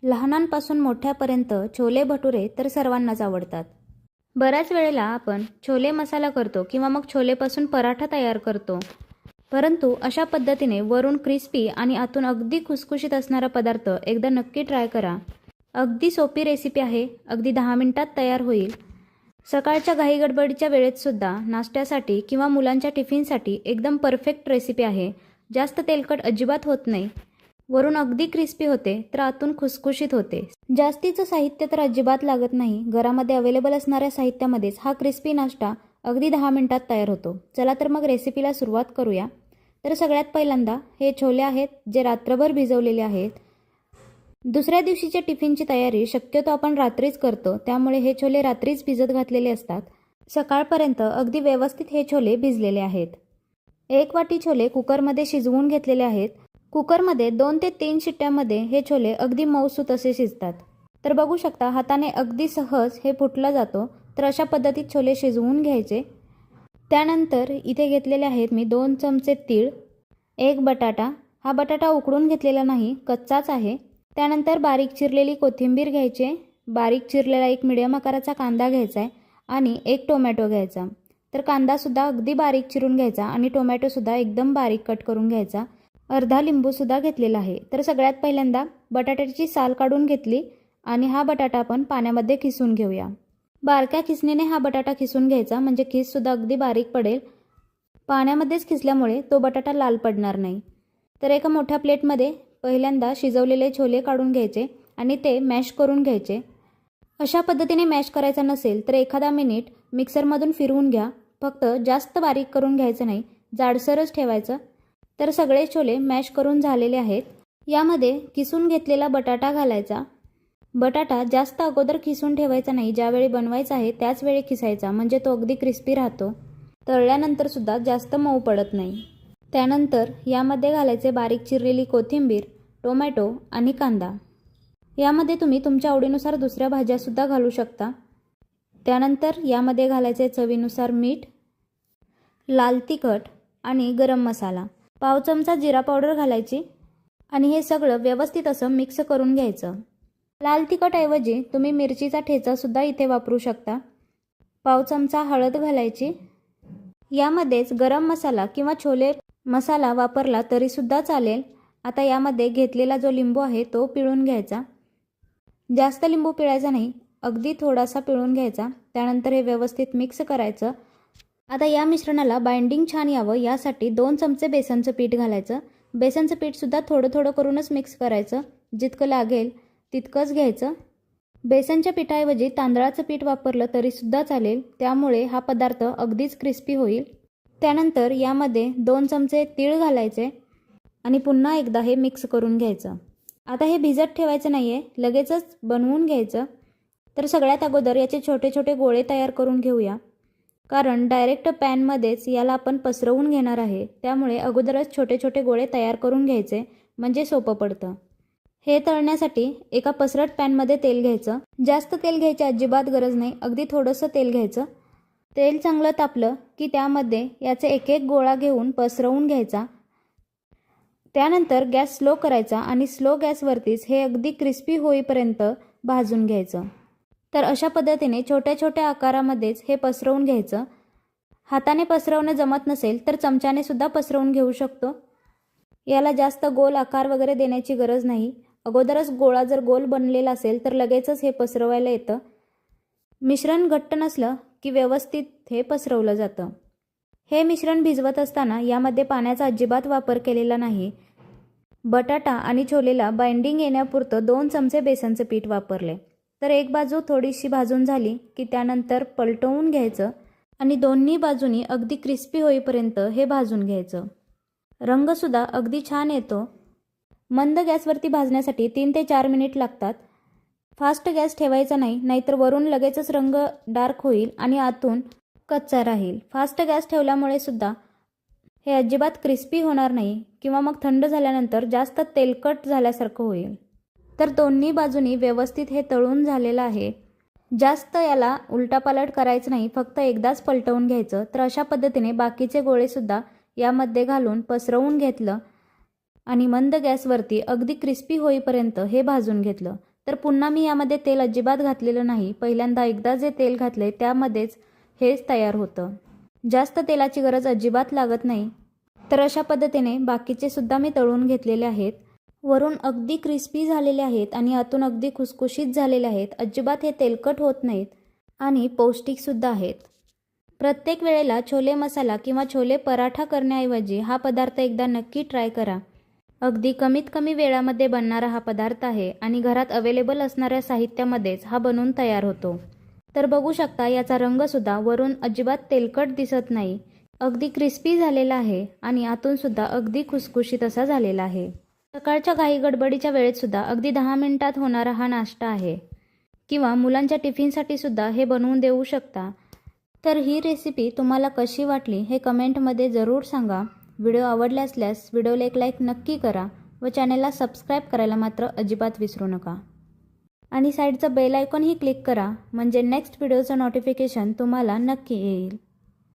लहानांपासून मोठ्यापर्यंत छोले भटुरे तर सर्वांनाच आवडतात. बऱ्याच वेळेला आपण छोले मसाला करतो किंवा मग छोलेपासून पराठा तयार करतो. परंतु अशा पद्धतीने वरून क्रिस्पी आणि आतून अगदी खुसखुशीत असणारा पदार्थ एकदा नक्की ट्राय करा. अगदी सोपी रेसिपी आहे. अगदी 10 मिनिटात तयार होईल. सकाळच्या घाईगडबडीच्या वेळेतसुद्धा नाश्त्यासाठी किंवा मुलांच्या टिफिनसाठी एकदम परफेक्ट रेसिपी आहे. जास्त तेलकट अजिबात होत नाही. वरून अगदी क्रिस्पी होते तर आतून खुसखुशीत होते. जास्तीचं साहित्य तर अजिबात लागत नाही. घरामध्ये अवेलेबल असणाऱ्या साहित्यामध्येच हा क्रिस्पी नाश्ता अगदी 10 मिनिटात तयार होतो. चला तर मग रेसिपीला सुरुवात करूया. तर सगळ्यात पहिल्यांदा हे छोले आहेत जे रात्रभर भिजवलेले आहेत. दुसऱ्या दिवशीच्या टिफिनची तयारी शक्यतो आपण रात्रीच करतो, त्यामुळे हे छोले रात्रीच भिजत घातलेले असतात. सकाळपर्यंत अगदी व्यवस्थित हे छोले भिजलेले आहेत. 1 वाटी छोले कुकरमध्ये शिजवून घेतलेले आहेत. कुकरमध्ये 2 ते 3 शिट्ट्यामध्ये हे छोले अगदी मऊसूत असे शिजतात. तर बघू शकता हाताने अगदी सहज हे फुटला जातो. तर अशा पद्धतीत छोले शिजवून घ्यायचे. त्यानंतर इथे घेतलेले आहेत मी 2 चमचे तीळ, 1 बटाटा. हा बटाटा उकडून घेतलेला नाही, कच्चाच आहे. त्यानंतर बारीक चिरलेली कोथिंबीर घ्यायची, बारीक चिरलेला 1 मिडियम आकाराचा कांदा घ्यायचा आहे आणि 1 टोमॅटो घ्यायचा. तर कांदासुद्धा अगदी बारीक चिरून घ्यायचा आणि टोमॅटोसुद्धा एकदम बारीक कट करून घ्यायचा. अर्धा लिंबूसुद्धा घेतलेला आहे. तर सगळ्यात पहिल्यांदा बटाट्याची साल काढून घेतली आणि हा बटाटा आपण पाण्यामध्ये खिसून घेऊया. बारक्या खिसणीने हा बटाटा खिसून घ्यायचा, म्हणजे खिससुद्धा अगदी बारीक पडेल. पाण्यामध्येच खिसल्यामुळे तो बटाटा लाल पडणार नाही. तर एका मोठ्या प्लेटमध्ये पहिल्यांदा शिजवलेले छोले काढून घ्यायचे आणि ते मॅश करून घ्यायचे. अशा पद्धतीने मॅश करायचा नसेल तर एखादा मिनिट मिक्सरमधून फिरवून घ्या. फक्त जास्त बारीक करून घ्यायचं नाही, जाडसरच ठेवायचं. तर सगळे छोले मॅश करून झालेले आहेत. यामध्ये किसून घेतलेला बटाटा घालायचा. बटाटा जास्त अगोदर किसून ठेवायचा नाही, ज्यावेळी बनवायचा आहे त्याच वेळी किसायचा, म्हणजे तो अगदी क्रिस्पी राहतो. तळल्यानंतरसुद्धा जास्त मऊ पडत नाही. त्यानंतर यामध्ये घालायचे बारीक चिरलेली कोथिंबीर, टोमॅटो आणि कांदा. यामध्ये तुम्ही तुमच्या आवडीनुसार दुसऱ्या भाज्यासुद्धा घालू शकता. त्यानंतर यामध्ये घालायचे चवीनुसार मीठ, लाल तिखट आणि गरम मसाला. पाव चमचा जिरा पावडर घालायची आणि हे सगळं व्यवस्थित असं मिक्स करून घ्यायचं. लाल तिखटऐवजी तुम्ही मिरचीचा ठेचासुद्धा इथे वापरू शकता. पाव चमचा हळद घालायची. यामध्येच गरम मसाला किंवा छोले मसाला वापरला तरीसुद्धा चालेल. आता यामध्ये घेतलेला जो लिंबू आहे तो पिळून घ्यायचा. जास्त लिंबू पिळायचा नाही, अगदी थोडासा पिळून घ्यायचा. त्यानंतर हे व्यवस्थित मिक्स करायचं. आता या मिश्रणाला बाइंडिंग छान यावं यासाठी 2 चमचे बेसनचं पीठ घालायचं. बेसनचं पीठसुद्धा थोडं थोडं करूनच मिक्स करायचं. जितकं लागेल तितकंच घ्यायचं. बेसनच्या पिठाऐवजी तांदळाचं पीठ वापरलं तरीसुद्धा चालेल, त्यामुळे हा पदार्थ अगदीच क्रिस्पी होईल. त्यानंतर यामध्ये 2 चमचे तीळ घालायचे आणि पुन्हा एकदा हे मिक्स करून घ्यायचं. आता हे भिजत ठेवायचं नाही आहे, लगेचच बनवून घ्यायचं. तर सगळ्यात अगोदर याचे छोटे छोटे गोळे तयार करून घेऊया, कारण डायरेक्ट पॅनमध्येच याला आपण पसरवून घेणार आहे. त्यामुळे अगोदरच छोटे छोटे गोळे तयार करून घ्यायचे, म्हणजे सोपं पडतं. हे तळण्यासाठी एका पसरट पॅनमध्ये तेल घ्यायचं. जास्त तेल घ्यायची अजिबात गरज नाही, अगदी थोडंसं तेल घ्यायचं. तेल चांगलं तापलं की त्यामध्ये याचे एक एक गोळा घेऊन पसरवून घ्यायचा. त्यानंतर गॅस स्लो करायचा आणि स्लो गॅसवरतीच हे अगदी क्रिस्पी होईपर्यंत भाजून घ्यायचं. तर अशा पद्धतीने छोट्या छोट्या आकारामध्येच हे पसरवून घ्यायचं. हाताने पसरवणं जमत नसेल तर चमच्याने सुद्धा पसरवून घेऊ शकतो. याला जास्त गोल आकार वगैरे देण्याची गरज नाही. अगोदरच गोळा जर गोल बनलेला असेल तर लगेचच हे पसरवायला येतं. मिश्रण घट्ट नसलं की व्यवस्थित हे पसरवलं जातं. हे मिश्रण भिजवत असताना यामध्ये पाण्याचा अजिबात वापर केलेला नाही. बटाटा आणि छोलेला बाइंडिंग येण्यापुरतं 2 चमचे बेसनचं पीठ वापरले. तर एक बाजू थोडीशी भाजून झाली की त्यानंतर पलटवून घ्यायचं आणि दोन्ही बाजूनी अगदी क्रिस्पी होईपर्यंत हे भाजून घ्यायचं. रंगसुद्धा अगदी छान येतो. मंद गॅसवरती भाजण्यासाठी 3 ते 4 मिनिट लागतात. फास्ट गॅस ठेवायचा नाही, नाहीतर वरून लगेचच रंग डार्क होईल आणि आतून कच्चा राहील. फास्ट गॅस ठेवल्यामुळे सुद्धा हे अजिबात क्रिस्पी होणार नाही किंवा मग थंड झाल्यानंतर जास्त तेलकट झाल्यासारखं होईल. तर दोन्ही बाजूनी व्यवस्थित हे तळून झालेलं आहे. जास्त याला उलटापालट करायचं नाही, फक्त एकदाच पलटवून घ्यायचं. तर अशा पद्धतीने बाकीचे गोळेसुद्धा यामध्ये घालून पसरवून घेतलं आणि मंद गॅसवरती अगदी क्रिस्पी होईपर्यंत हे भाजून घेतलं. तर पुन्हा मी यामध्ये तेल अजिबात घातलेलं नाही. पहिल्यांदा एकदा जे तेल घातले त्यामध्येच हेच तयार होतं. जास्त तेलाची गरज अजिबात लागत नाही. तर अशा पद्धतीने बाकीचे सुद्धा मी तळून घेतलेले आहेत. वरून अगदी क्रिस्पी झालेले आहेत आणि आतून अगदी खुसखुशीत झालेले आहेत. अजिबात हे तेलकट होत नाहीत आणि पौष्टिकसुद्धा आहेत. प्रत्येक वेळेला छोले मसाला किंवा छोले पराठा करण्याऐवजी हा पदार्थ एकदा नक्की ट्राय करा. अगदी कमीत कमी वेळामध्ये बनणारा हा पदार्थ आहे आणि घरात अवेलेबल असणाऱ्या साहित्यामध्येच हा बनवून तयार होतो. तर बघू शकता याचा रंगसुद्धा वरून अजिबात तेलकट दिसत नाही. अगदी क्रिस्पी झालेला आहे आणि आतूनसुद्धा अगदी खुसखुशीत असा झालेला आहे. सकाळच्या घाई गडबडीच्या वेळेतसुद्धा अगदी 10 मिनिटात होणारा हा नाश्ता आहे किंवा मुलांच्या टिफिनसाठी सुद्धा हे बनवून देऊ शकता. तर ही रेसिपी तुम्हाला कशी वाटली हे कमेंटमध्ये जरूर सांगा. व्हिडिओ आवडला असल्यास व्हिडिओला एक लाईक नक्की करा व चॅनलला सबस्क्राईब करायला मात्र अजिबात विसरू नका. आणि साईडचं बेल आयकॉनही क्लिक करा म्हणजे नेक्स्ट व्हिडिओचं नोटिफिकेशन तुम्हाला नक्की येईल.